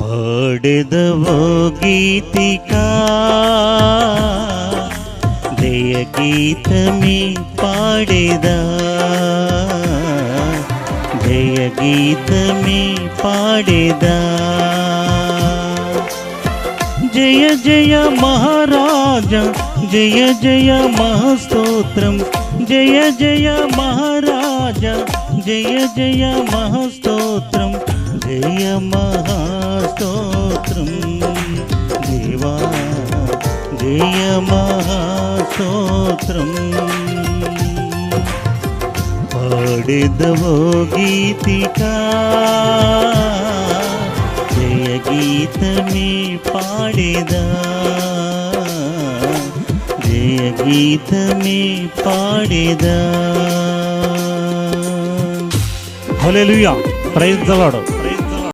పాడెదవో గీతికా జయ గీతమే పాడేదా, జయ గీతమే పాడేదా. జయ జయ మహారాజా జయ జయ మహాస్తోత్రం, జయ జయ మహారాజా జయ జయ మహాస్తోత్రం, జయ మహాస్తోత్రం దేవా జయ మహాస్తోత్రం. పాడెదవో గీతికా జయ గీతమే పాడేదా, జయ గీతమే పాడేదా. Hallelujah, praise the lord.